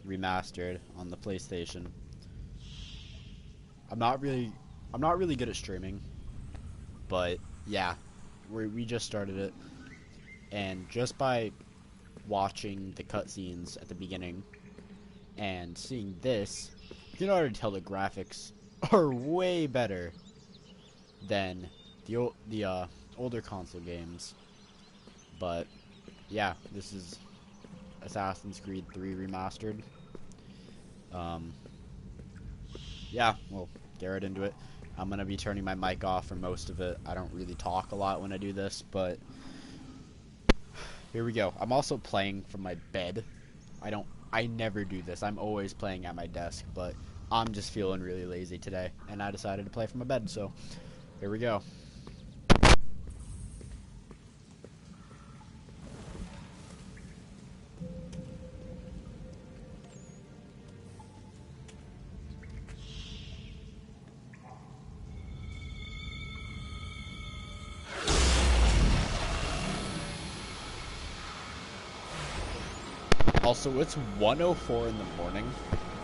Remastered on the PlayStation. I'm not really good at streaming, but yeah, we just started it, and just by watching the cutscenes at the beginning and seeing this, you can already tell the graphics are way better than the older console games. But yeah, this is Assassin's Creed 3 Remastered. Um, yeah, we'll get right into it. I'm gonna be turning my mic off for most of it. I don't really talk a lot when I do this, but here we go. I'm also playing from my bed. I never do this. I'm always playing at my desk, but I'm just feeling really lazy today, and I decided to play from my bed, so here we go. Also, it's 1:04 in the morning.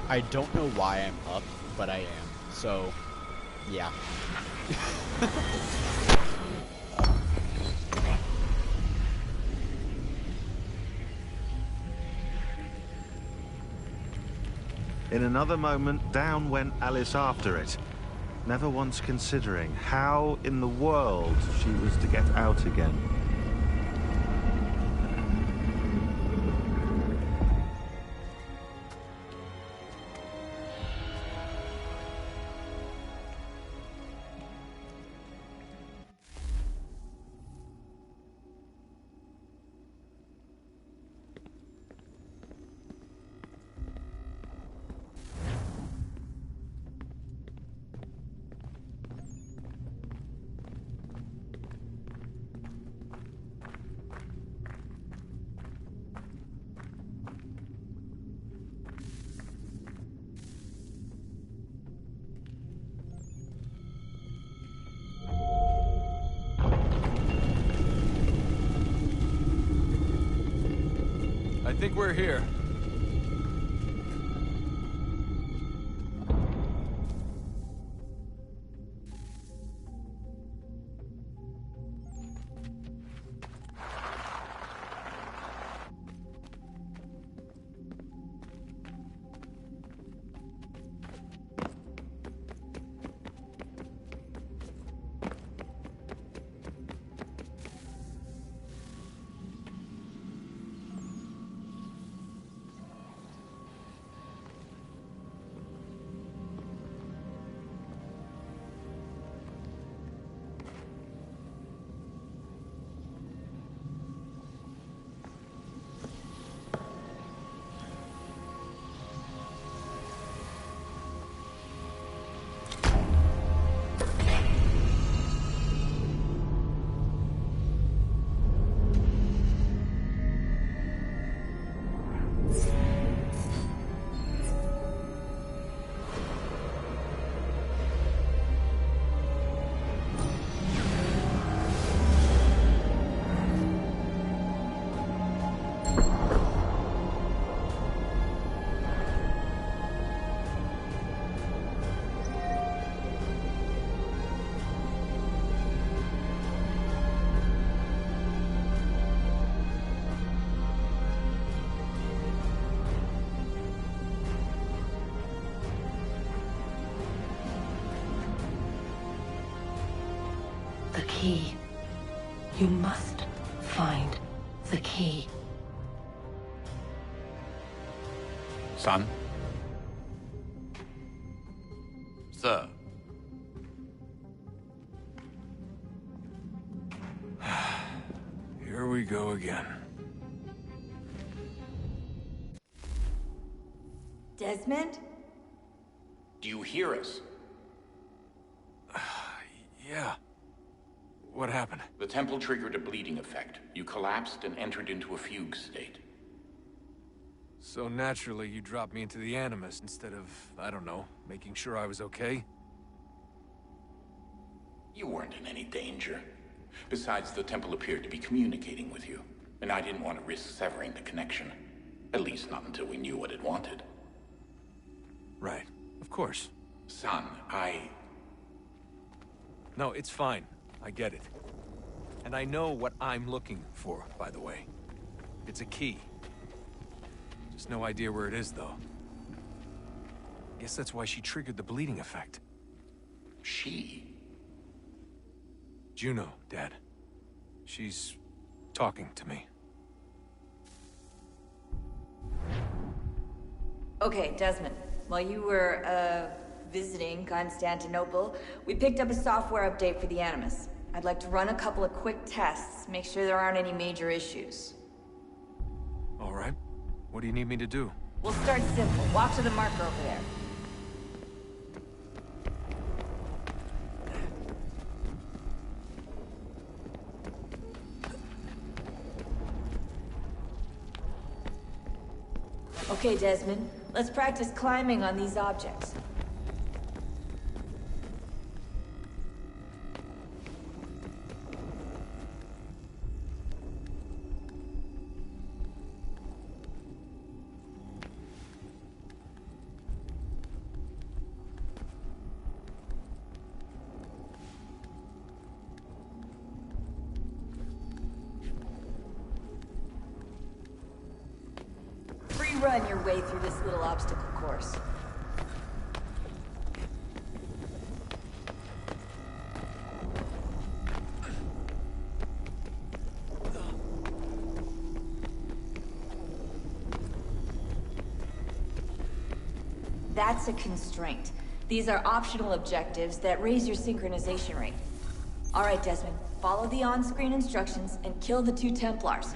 I don't know why I'm up, but I am. So, yeah. In another moment, down went Alice after it, never once considering how in the world she was to get out again. I think we're here. The key. You must find the key. Son? Sir. Here we go again. Desmond? Do you hear us? Yeah. What happened? The temple triggered a bleeding effect. You collapsed and entered into a fugue state. So naturally, you dropped me into the Animus instead of, I don't know, making sure I was okay? You weren't in any danger. Besides, the temple appeared to be communicating with you, and I didn't want to risk severing the connection. At least not until we knew what it wanted. course. Son, No, it's fine. I get it. And I know what I'm looking for, by the way. It's a key. Just no idea where it is, though. Guess that's why she triggered the bleeding effect. She? Juno, Dad. She's talking to me. Okay, Desmond. While you were, visiting Constantinople, we picked up a software update for the Animus. I'd like to run a couple of quick tests, make sure there aren't any major issues. All right. What do you need me to do? We'll start simple. Walk to the marker over there. Okay, Desmond. Let's practice climbing on these objects. Run your way through this little obstacle course. That's a constraint. These are optional objectives that raise your synchronization rate. All right, Desmond. Follow the on-screen instructions and kill the 2 Templars.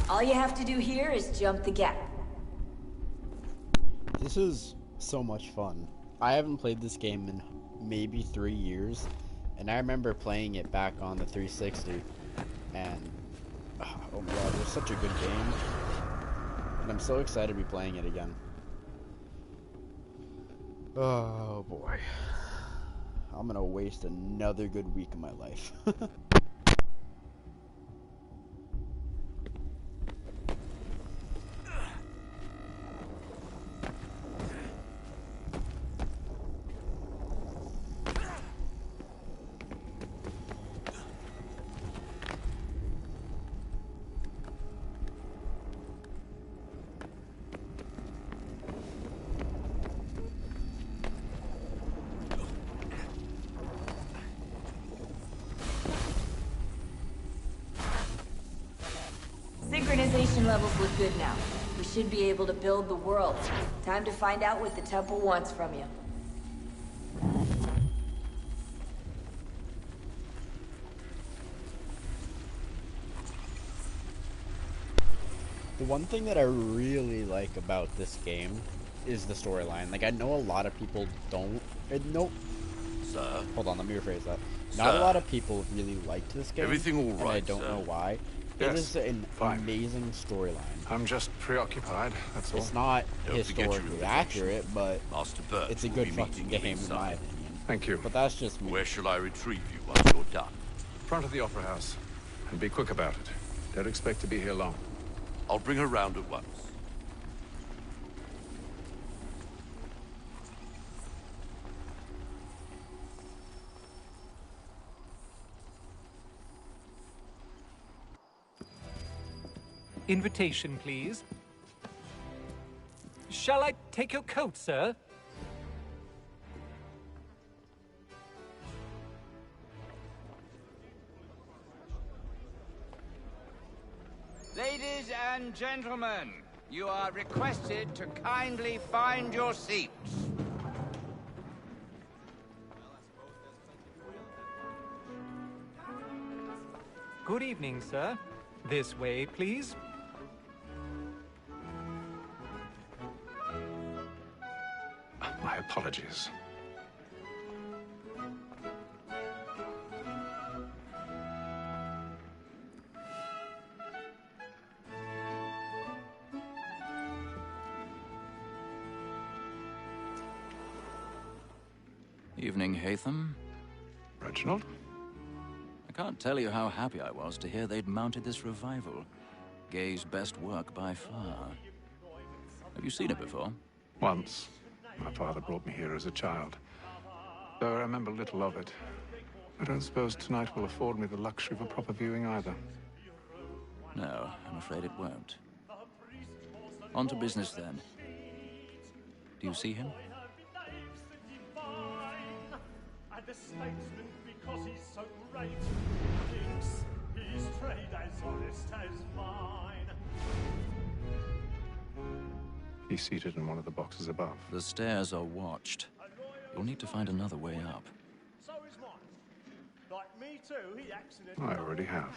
All you have to do here is jump the gap. This is so much fun. I haven't played this game in maybe 3 years, and I remember playing it back on the 360, and oh my god, it was such a good game, and I'm so excited to be playing it again. Oh boy. I'm gonna waste another good week of my life. Synchronization levels look good now. We should be able to build the world. Time to find out what the temple wants from you. The one thing that I really like about this game is the storyline. Like, I know a lot of people don't... Nope. Sir? Hold on, let me rephrase that. Sir? Not a lot of people really liked this game. Everything all and I right, don't sir? know why. Yes, it is an fine. amazing storyline. I'm just preoccupied, that's all. It's not Don't forget your historically invitation. accurate, but Master Bird it's a will good be fucking meeting you game in my inside. opinion. Thank you. But that's just me. Where shall I retrieve you once you're done? Front of the Opera House. And be quick about it. Don't expect to be here long. I'll bring her round at once. Invitation, please. Shall I take your coat, sir? Ladies and gentlemen, you are requested to kindly find your seats. Good evening, sir. This way, please. My apologies. Evening, Hatham. Reginald? I can't tell you how happy I was to hear they'd mounted this revival. Gay's best work by far. Have you seen it before? Once. My father brought me here as a child. Though I remember little of it. I don't suppose tonight will afford me the luxury of a proper viewing either. No, I'm afraid it won't. On to business then. Do you see him? And the statesman, because he's so great, thinks his trade as honest as mine. He's seated in one of the boxes above. The stairs are watched. You'll need to find another way up. So is mine. Like me too, he accidentally... I already have.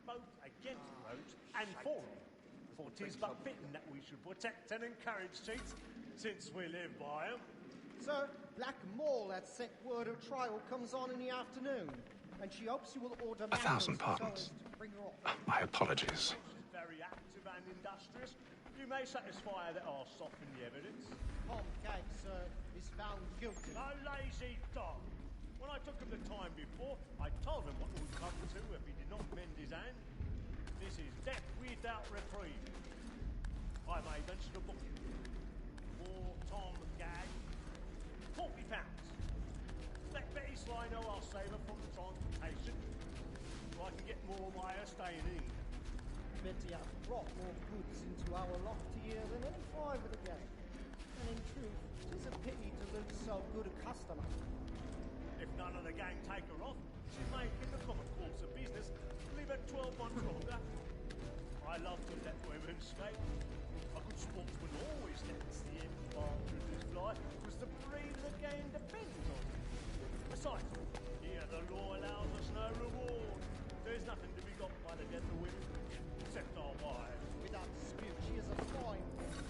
Both against roads and for them. For 'tis but fitting that we should protect and encourage cheats, since we live by them. Sir, Black Mall had set word of trial comes on in the afternoon, and she hopes you will order... 1,000 pardons. My apologies. Very active and industrious. You may satisfy her that I'll soften the evidence. Tom Gag, sir, is found guilty. A lazy dog. When I took him the time before, I told him what would come to if he did not mend his hand. This is death without reprieve. I may mention a book. For Tom Gag, £40. Let Betty Sly know I'll save her from transportation, so I can get more by her staying in. Betty hath brought more goods into our lofty year than any five of the gang. And in truth, 'tis a pity to lose so good a customer. If none of the gang take her off, she may, in the common course of business, leave her 12 months longer. I love to let women skate. A good sportsman always lets the end partridges fly, because the breed of the game depends on it. Besides, here the law allows us no reward. There's nothing to be got by the death of women, except our wives. Without dispute, she is a fine woman.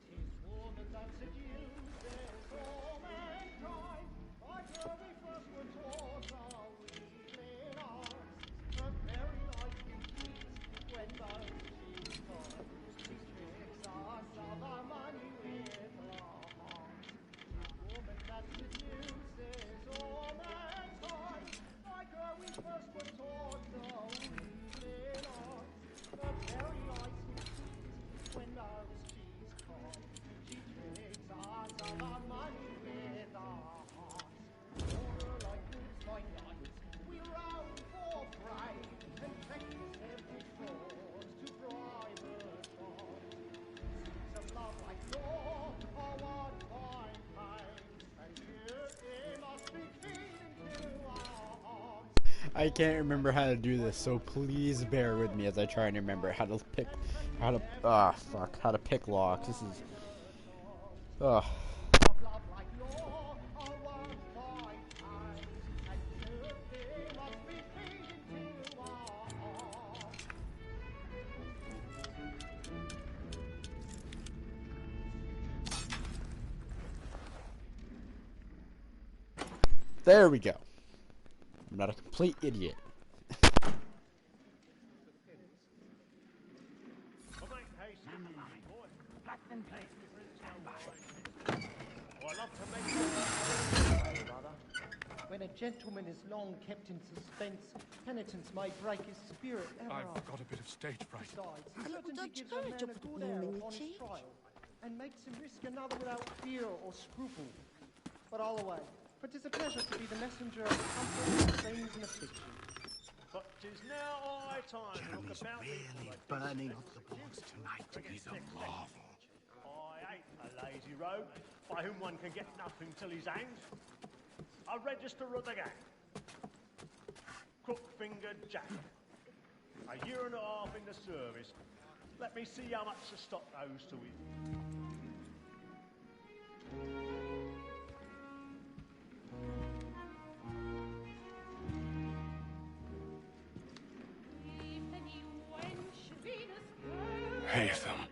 'Tis woman that seduces all mankind. Like her we first were taught our weakling arts. Her very life we teach when those she's gone. She tricks us of our money with her heart. 'Tis woman that seduces all mankind. Like her we first were taught our weakling arts. Her very life we teach when those she's gone. She tricks us of our money with our hearts. For her like wolves by night, we roam for prey, and practice every fraud to bribe her child. Seeds of love like law are what find pain, and here it must be keen into our hearts. I can't remember how to do this, so please bear with me as I try and remember how to pick, how to pick locks. This is, Of love like law are what find pain, and here it must be keen into our hearts. there we go. I'm not a complete idiot. When a gentleman is long kept in suspense, penitence may break his spirit ever I've after. got a bit of stage fright. Besides, A he little certainly Dutch gives a man courage a up good the air mini upon his cheek. trial, and makes him risk another without fear or scruple. But all away, for 'tis a pleasure to be the messenger of comfort, friends, and affliction. But 'tis now high time to look about really burning up the boards tonight to be the marvel. I ain't a lazy rogue by whom one can get nothing till he's hanged. A register of the gang. Crook-fingered Jack. A year and a half in the service. Let me see how much the stock owes to him. Haytham.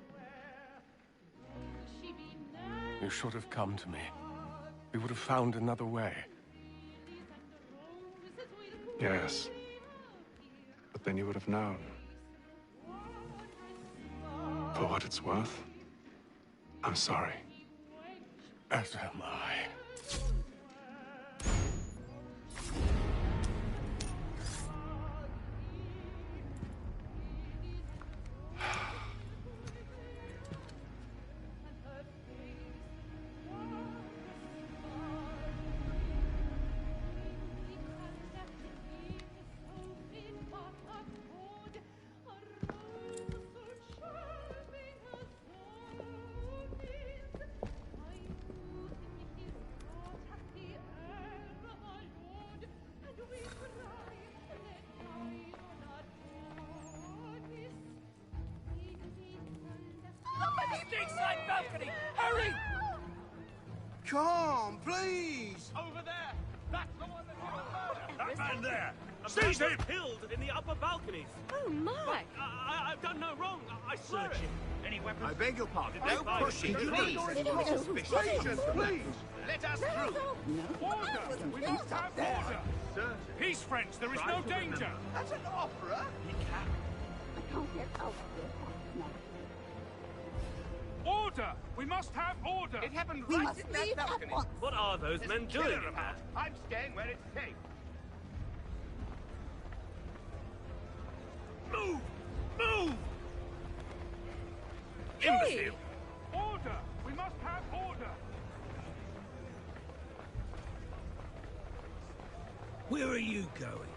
You should have come to me. We would have found another way. Yes. But then you would have known. For what it's worth, I'm sorry. As am I. Calm, please. Over there! That's the one that killed That man there! Seize him! Killed in the upper balconies. Oh, my. But I've done no wrong. I swear it. Any weapons? I beg your pardon. No pushing, please. Patience, please. Let us through. Order! We must have order! Peace, friends. There is no danger. That's an opera. I can't get out of here. No. Order! We must have order! It happened We right must in that leave at balcony. once. What are those men Kill doing? her about. I'm staying where it's safe. Move! Move! Hey! Imbecile! Order! We must have order! Where are you going?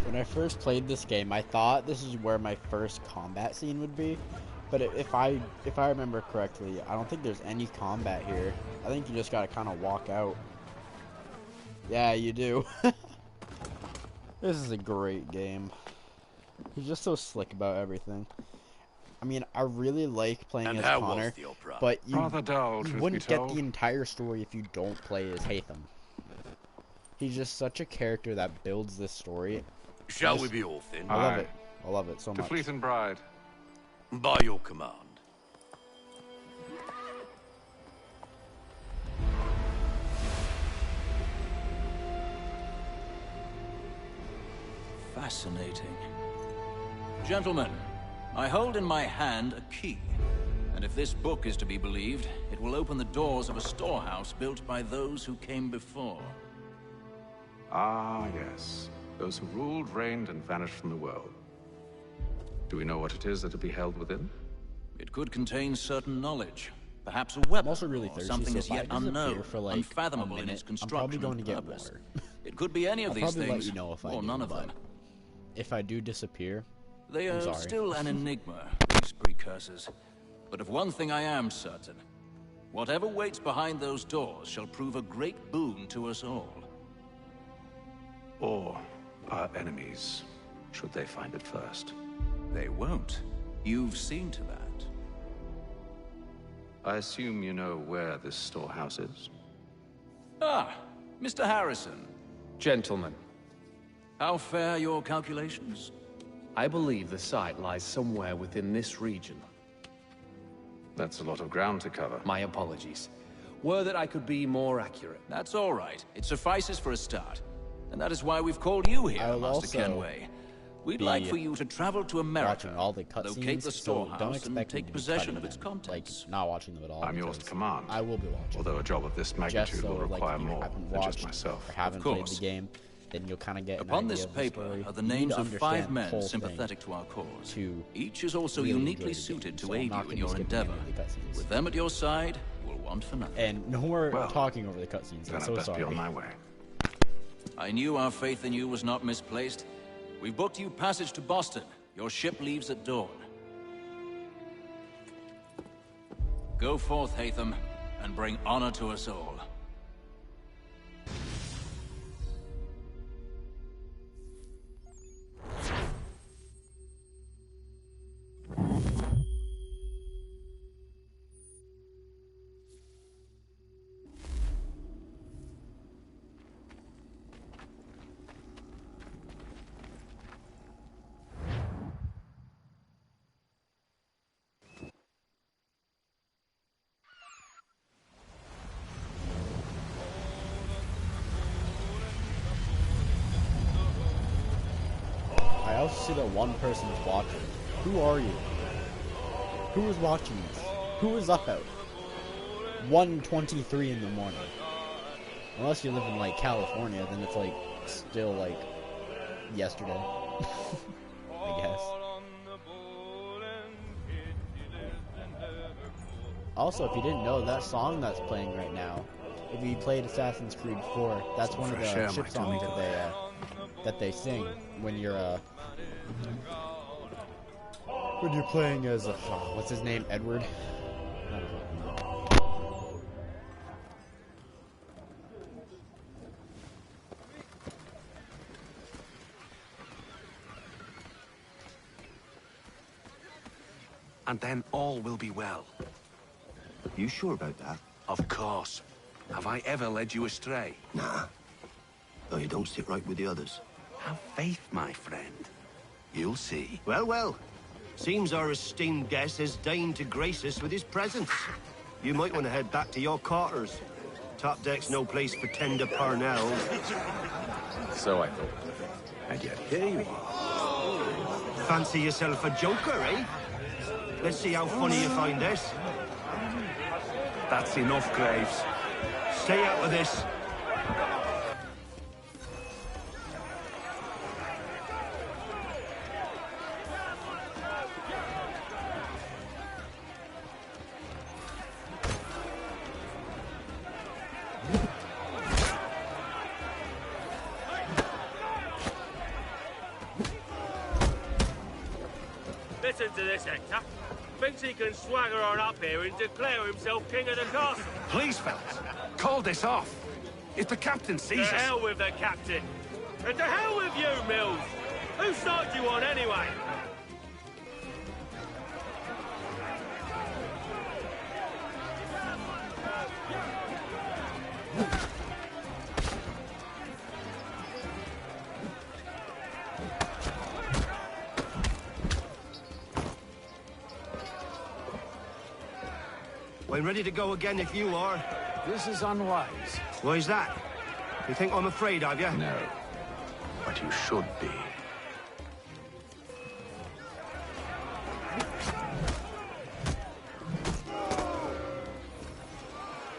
When I first played this game, I thought this is where my first combat scene would be, but if I remember correctly, I don't think there's any combat here. I think you just gotta kind of walk out. Yeah, you do. This is a great game. He's just so slick about everything. I mean, I really like playing And as how Connor, was the opera? but you, Rather dull, you truth be wouldn't get told. the entire story if you don't play as Hatham. He's just such a character that builds this story. Shall we be off then? I love it. I love it so To much. Fleet and Bride. By your command. Fascinating. Gentlemen, I hold in my hand a key. And if this book is to be believed, it will open the doors of a storehouse built by those who came before. Ah, yes. Those who ruled, reigned, and vanished from the world. Do we know what it is that will be held within? It could contain certain knowledge. Perhaps a weapon, I'm also really or thirsty, something so as if I yet disappear unknown, for, like, unfathomable a in its minute, I'm probably construction going to and get purpose. water. It could be any of I'll these probably things, let you know if I or do, none of them. but if I do disappear, They I'm are sorry. still an enigma, these precursors. But of one thing I am certain. Whatever waits behind those doors shall prove a great boon to us all. Or our enemies, should they find it first? They won't. You've seen to that. I assume you know where this storehouse is? Ah, Mr. Harrison. Gentlemen, How fare your calculations? I believe the site lies somewhere within this region. That's a lot of ground to cover. My apologies. Were that I could be more accurate. That's all right. It suffices for a start. And that is why we've called you here, I'll Master also Kenway. We'd be like for you to travel to America, watching all the locate cutscenes, the so don't storehouse, expect and me to take be possession cutting of its them, contents. like not watching them at all. I'm yours to because command. I will be watching. Although a job of this Just magnitude so, will like, require if you more haven't than just watched myself. or haven't Of played course. the game, then you'll kind of get an Upon idea this of the paper story. are the You need names to of 5 understand the men whole sympathetic thing to our cause. to Each is also really uniquely enjoy the game, suited so to I'm aid not you in gonna your skip any endeavor. of the cutscenes. With them at your side, you'll want for nothing. And no more Well, talking over the cutscenes. Then I'm I so best sorry. be on my way. I knew our faith in you was not misplaced. We've booked you passage to Boston. Your ship leaves at dawn. Go forth, Hatham, and bring honor to us all. I also see that one person is watching. Who are you? Who is watching this? Who is up at 1:23 in the morning? Unless you live in like California, then it's like still like yesterday. I guess. Also, if you didn't know, that song that's playing right now, if you played Assassin's Creed 4, that's one of the fresh air, ship my songs Tommy. that they sing when you're playing as what's his name, Edward? I don't know. and then all will be well. You sure about that? Of course. Have I ever led you astray? Nah. Though you don't sit right with the others. Have faith, my friend. You'll see. Well, well. Seems our esteemed guest has deigned to grace us with his presence. You might want to head back to your quarters. Top deck's no place for tender parnells. So I thought. And yet here you are. Fancy yourself a joker, eh? Let's see how funny you find this. That's enough, Graves. Stay out of this. Listen to this, Hector. Thinks he can swagger on up here and declare himself king of the castle. Please, fellas, call this off. If the captain sees us... To hell with the captain. And to hell with you, Mills. Whose side do you on, anyway? I'm ready to go again if you are. This is unwise. Why's that? You think I'm afraid, have you? No. But you should be.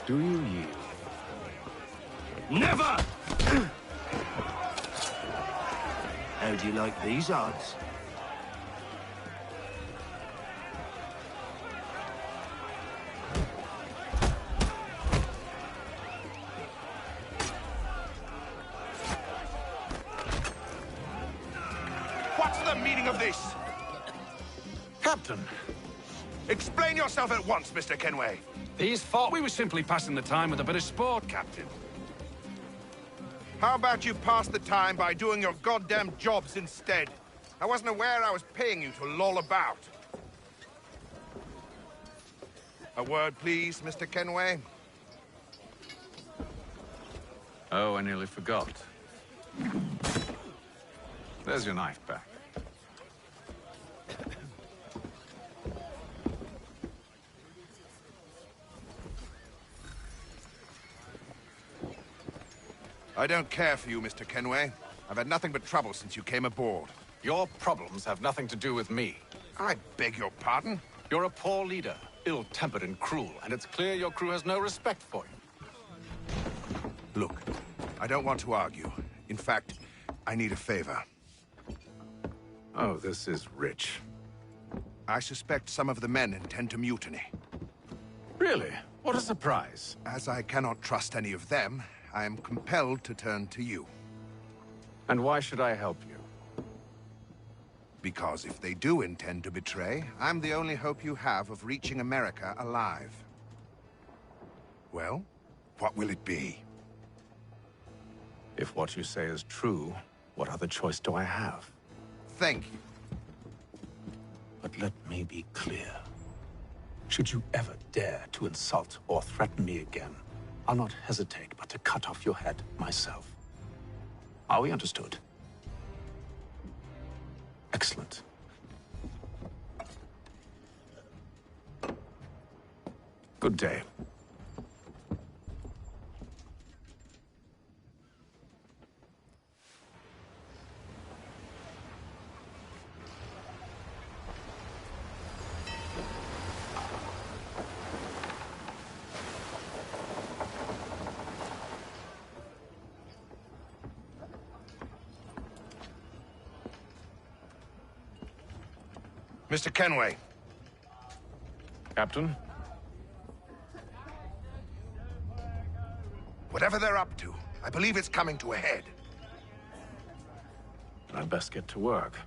Do you yield? Never! How do you like these odds? What's the meaning of this? Captain! Explain yourself at once, Mr. Kenway. These thought we were simply passing the time with a bit of sport, Captain. How about you pass the time by doing your goddamn jobs instead? I wasn't aware I was paying you to loll about. A word, please, Mr. Kenway. Oh, I nearly forgot. There's your knife back. I don't care for you, Mr. Kenway. I've had nothing but trouble since you came aboard. Your problems have nothing to do with me. I beg your pardon? You're a poor leader, ill-tempered and cruel, and it's clear your crew has no respect for you. Look, I don't want to argue. In fact, I need a favor. Oh, this is rich. I suspect some of the men intend to mutiny. Really? What a surprise. As I cannot trust any of them, I am compelled to turn to you. And why should I help you? Because if they do intend to betray, I'm the only hope you have of reaching America alive. Well, what will it be? If what you say is true, what other choice do I have? Thank you. But let me be clear. Should you ever dare to insult or threaten me again, I'll not hesitate but to cut off your head myself. Are we understood? Excellent. Good day. Mr. Kenway. Captain? Whatever they're up to, I believe it's coming to a head. I'd best get to work.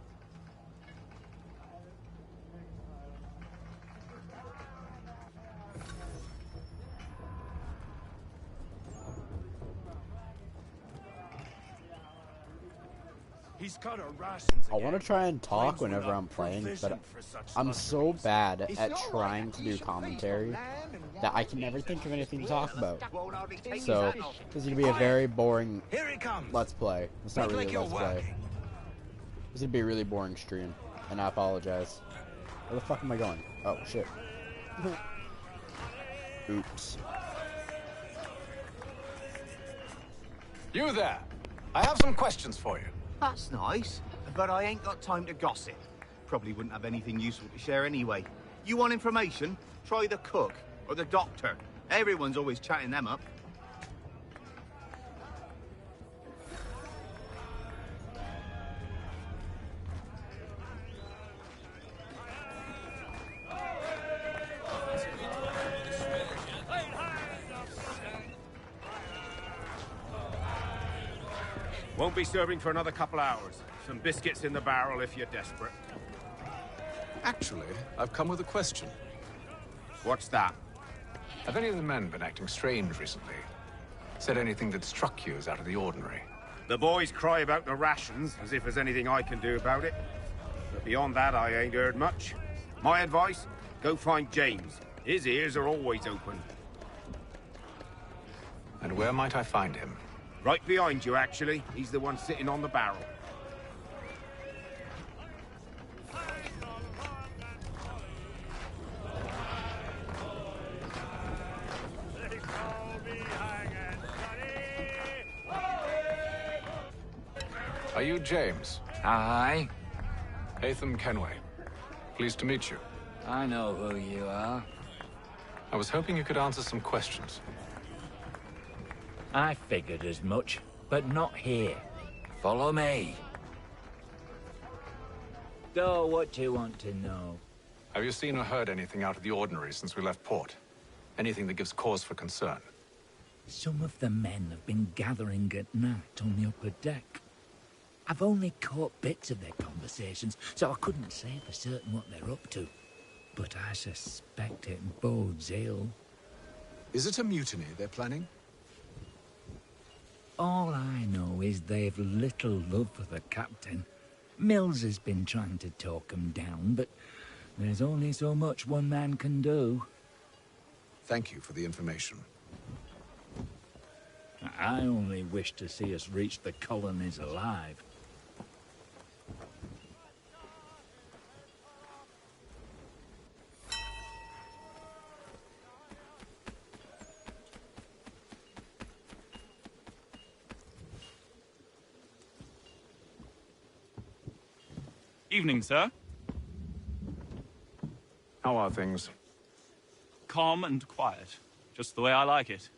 He's cut our rations I want to try and talk whenever I'm playing, but I'm so bad at trying to do commentary that I can never think of anything to talk about. So, this is going to be a very boring Let's Play. It's not really a Let's Play. This is going to be a really boring stream, and I apologize. Where the fuck am I going? Oh, shit. Oops. You there. I have some questions for you. That's nice, but I ain't got time to gossip. Probably wouldn't have anything useful to share anyway. You want information? Try the cook or the doctor. Everyone's always chatting them up. Won't be serving for another couple hours. Some biscuits in the barrel if you're desperate. Actually, I've come with a question. What's that? Have any of the men been acting strange recently? Said anything that struck you as out of the ordinary? The boys cry about the rations, as if there's anything I can do about it. But beyond that, I ain't heard much. My advice? Go find James. His ears are always open. And where might I find him? Right behind you, actually. He's the one sitting on the barrel. Are you James? Aye. Hatham Kenway. Pleased to meet you. I know who you are. I was hoping you could answer some questions. I figured as much, but not here. Follow me. So, what do you want to know? Have you seen or heard anything out of the ordinary since we left port? Anything that gives cause for concern? Some of the men have been gathering at night on the upper deck. I've only caught bits of their conversations, so I couldn't say for certain what they're up to. But I suspect it bodes ill. Is it a mutiny they're planning? All I know is they've little love for the captain. Mills has been trying to talk 'em down, but there's only so much one man can do. Thank you for the information. I only wish to see us reach the colonies alive. Evening, sir. How are things? Calm and quiet. Just the way I like it.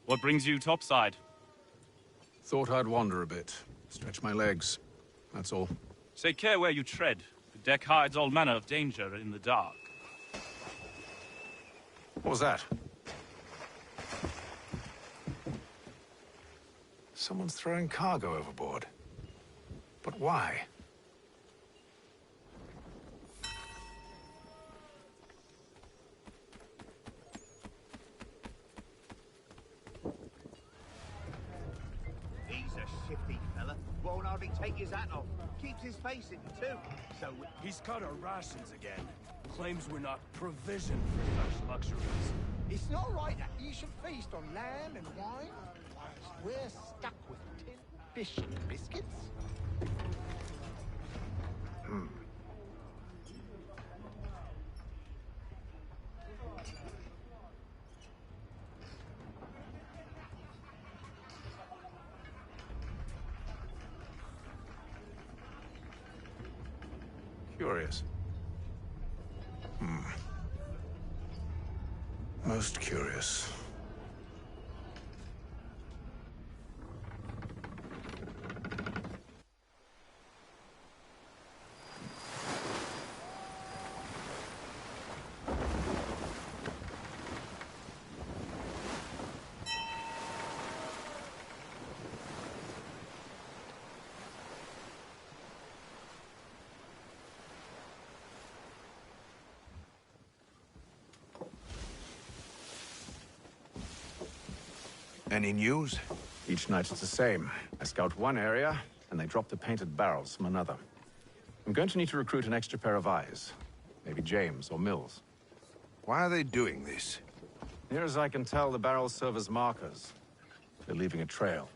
What brings you topside? Thought I'd wander a bit. Stretch my legs. That's all. Take care where you tread. The deck hides all manner of danger in the dark. What was that? Someone's throwing cargo overboard. But why? He's a shifty fella. Won't hardly take his hat off. Keeps his face in too. So He's cut our rations again. Claims we're not provisioned for such luxuries. It's not right that you should feast on lamb and wine whilst we're stuck with tin fish and biscuits. Curious. Most curious. Any news? Each night it's the same. I scout one area, and they drop the painted barrels from another. I'm going to need to recruit an extra pair of eyes. Maybe James or Mills. Why are they doing this? Near as I can tell, the barrels serve as markers. They're leaving a trail.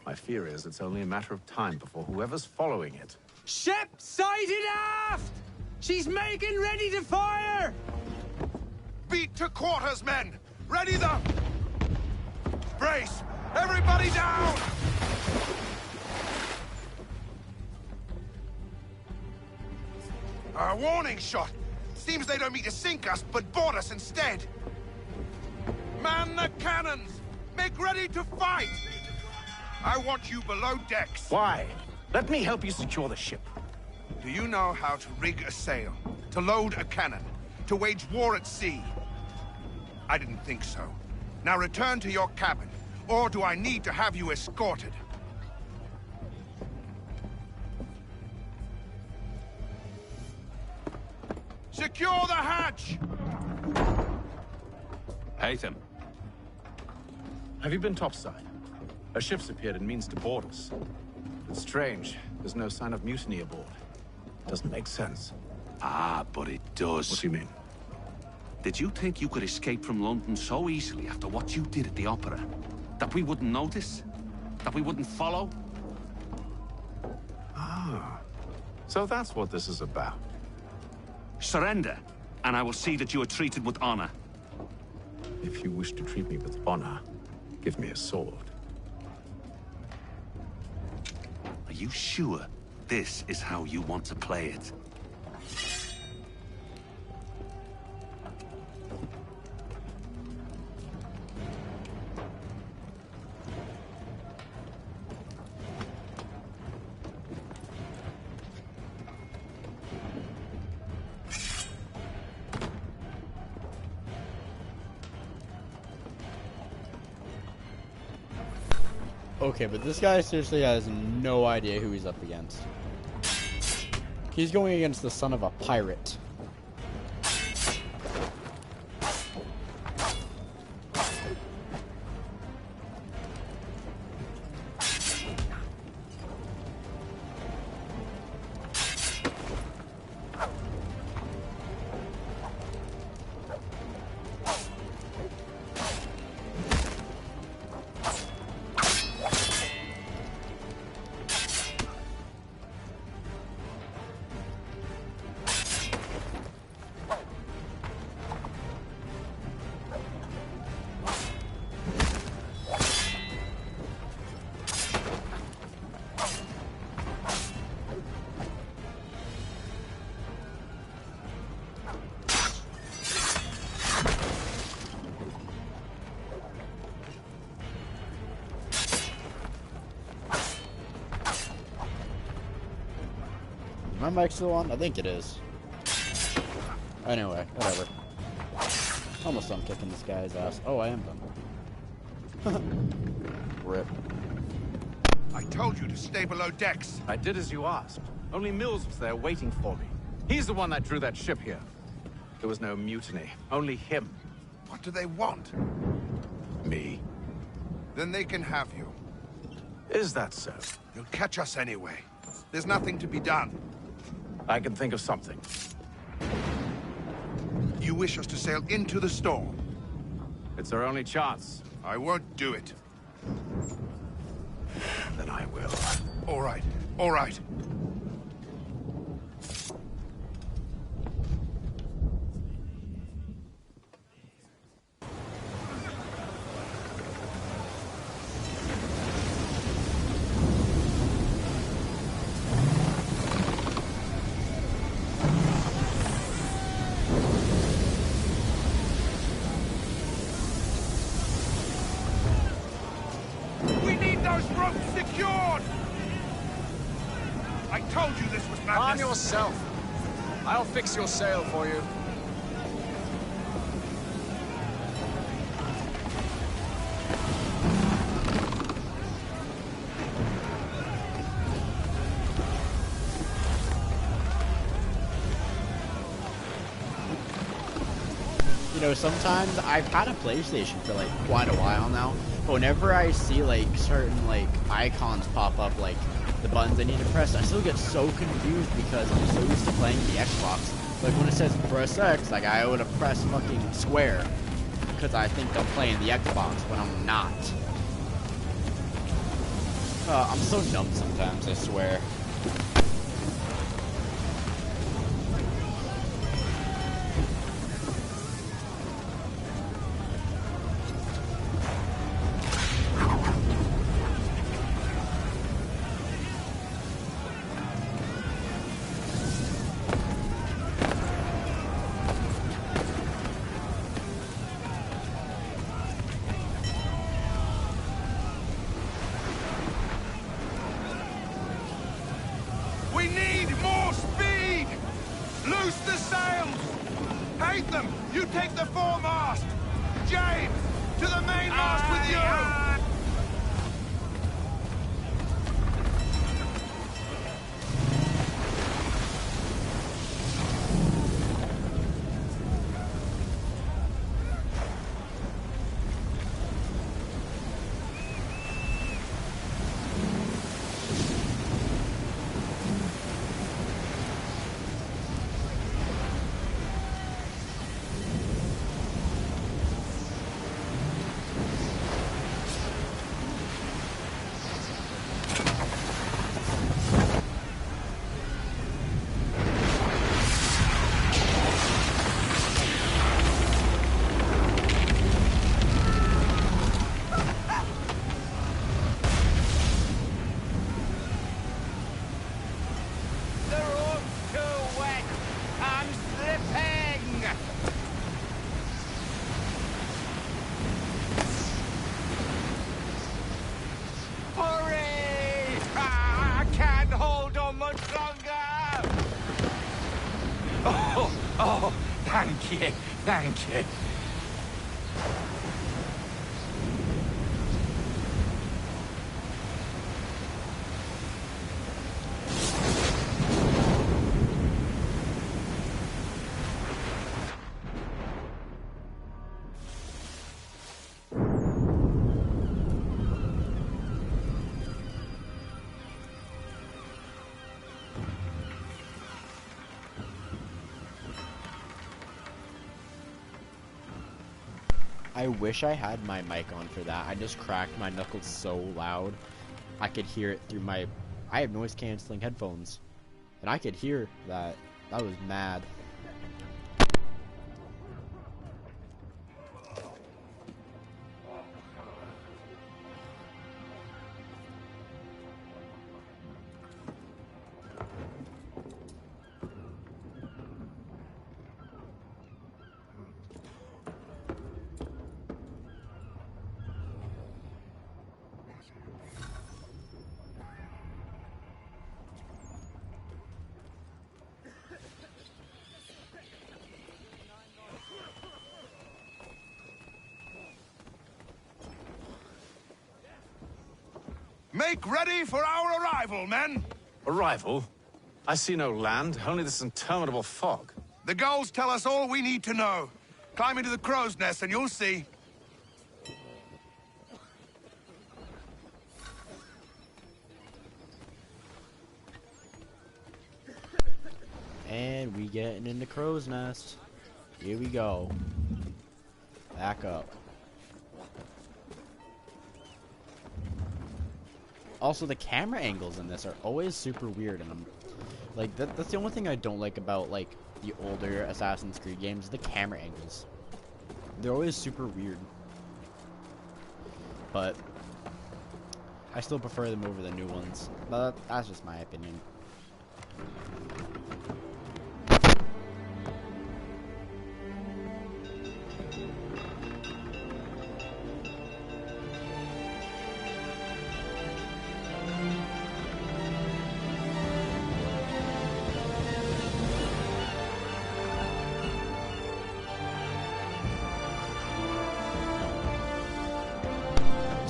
My fear is it's only a matter of time before whoever's following it. Ship sighted aft! She's making ready to fire! Beat to quarters, men! Ready the... Brace! Everybody down! A warning shot! Seems they don't mean to sink us, but board us instead! Man the cannons! Make ready to fight! I want you below decks. Why? Let me help you secure the ship. Do you know how to rig a sail? To load a cannon? To wage war at sea? I didn't think so. Now return to your cabin, or do I need to have you escorted? Secure the hatch! Haytham. Have you been topside? A ship's appeared and means to board us. It's strange. There's no sign of mutiny aboard. Doesn't make sense. Ah, but it does. What do you mean? Did you think you could escape from London so easily after what you did at the opera? That we wouldn't notice? That we wouldn't follow? Ah. So that's what this is about. Surrender, and I will see that you are treated with honor. If you wish to treat me with honor, give me a sword. Are you sure this is how you want to play it? Okay, but this guy seriously has no idea who he's up against. He's going against the son of a pirate. My mic still on? I think it is. Anyway, whatever. Almost done kicking this guy's ass. Oh, I am done. Rip. I told you to stay below decks. I did as you asked. Only Mills was there waiting for me. He's the one that drew that ship here. There was no mutiny. Only him. What do they want? Me. Then they can have you. Is that so? You'll catch us anyway. There's nothing to be done. I can think of something. You wish us to sail into the storm? It's our only chance. I won't do it. Then I will. All right. All right. Arm yourself. I'll fix your sail for you. You know, sometimes I've had a PlayStation for like quite a while now, But whenever I see like certain like icons pop up, like the buttons I need to press, I still get so confused because I'm so used to playing the Xbox. Like when it says press X, like I would have pressed fucking square because I think I'm playing the Xbox when I'm not. I'm so numb sometimes, I swear. We need more speed! Loose the sails! Haytham, you take the foremast! James, to the mainmast with you! Oh, thank you, thank you. I wish I had my mic on for that. I just cracked my knuckles so loud. I could hear it through my... I have noise canceling headphones. And I could hear that. That was mad. Make ready for our arrival, men! Arrival? I see no land, only this interminable fog. The gulls tell us all we need to know. Climb into the crow's nest and you'll see. And we getting in the crow's nest. Here we go. Back up. Also, the camera angles in this are always super weird, and I'm like, that's the only thing I don't like about like the older Assassin's Creed games. The camera angles, they're always super weird. But I still prefer them over the new ones. But that's just my opinion.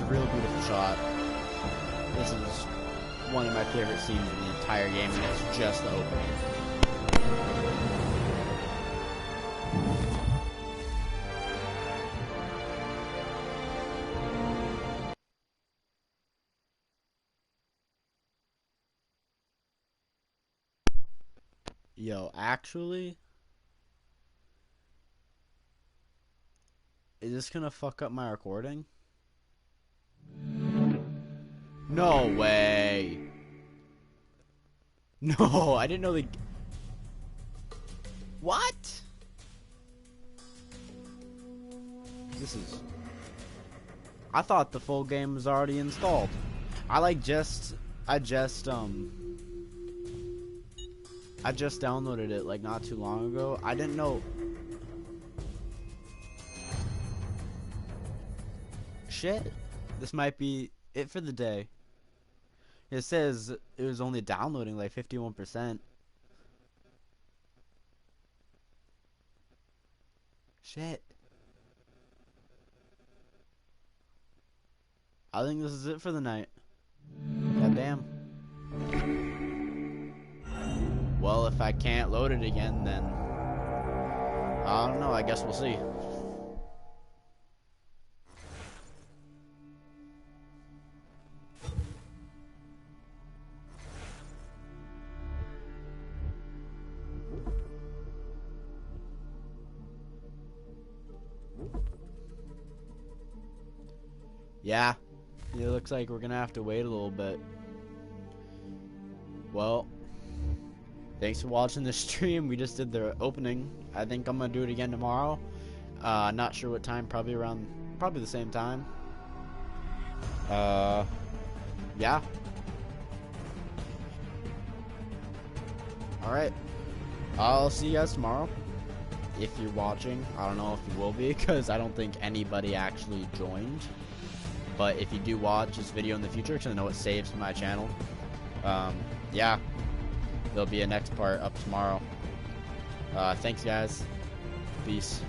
Real beautiful shot. This is one of my favorite scenes in the entire game, and it's just the opening. Yo, actually, is this gonna fuck up my recording? No way. No, I didn't know the... What? This is... I thought the full game was already installed. I just downloaded it like not too long ago. I didn't know. Shit. This might be it for the day. It says it was only downloading like 51%. Shit. I think this is it for the night. God damn. Well, if I can't load it again, then I don't know. I guess we'll see. Yeah, it looks like we're gonna have to wait a little bit. Well, thanks for watching the stream. We just did the opening. I think I'm gonna do it again tomorrow. Not sure what time. Probably the same time. Yeah. All right. I'll see you guys tomorrow. If you're watching, I don't know if you will be, because I don't think anybody actually joined. But if you do watch this video in the future, because I know it saves to my channel, yeah, there'll be a next part up tomorrow. Thanks, guys. Peace.